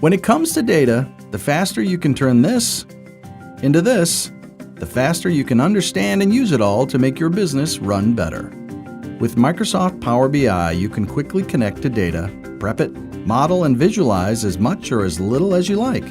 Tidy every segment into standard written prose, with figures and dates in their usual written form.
When it comes to data, the faster you can turn this into this, the faster you can understand and use it all to make your business run better. With Microsoft Power BI, you can quickly connect to data, prep it, model and visualize as much or as little as you like,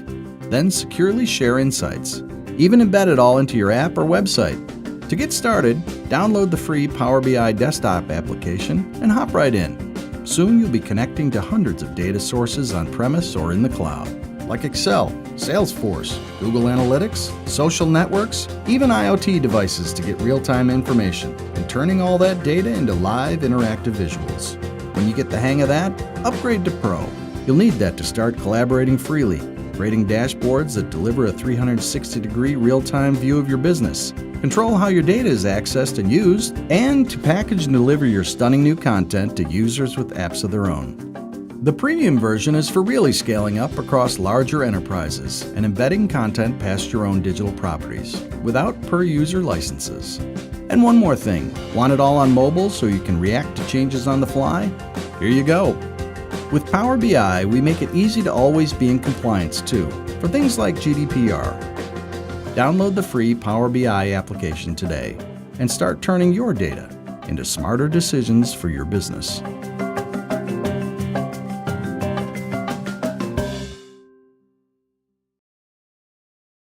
then securely share insights. Even embed it all into your app or website. To get started, download the free Power BI desktop application and hop right in. Soon you'll be connecting to hundreds of data sources on-premise or in the cloud, like Excel, Salesforce, Google Analytics, social networks, even IoT devices to get real-time information, and turning all that data into live interactive visuals. When you get the hang of that, upgrade to Pro. You'll need that to start collaborating freely, creating dashboards that deliver a 360-degree real-time view of your business, control how your data is accessed and used, and to package and deliver your stunning new content to users with apps of their own. The premium version is for really scaling up across larger enterprises and embedding content past your own digital properties without per-user licenses. And one more thing, want it all on mobile so you can react to changes on the fly? Here you go. With Power BI, we make it easy to always be in compliance too, for things like GDPR. Download the free Power BI application today and start turning your data into smarter decisions for your business.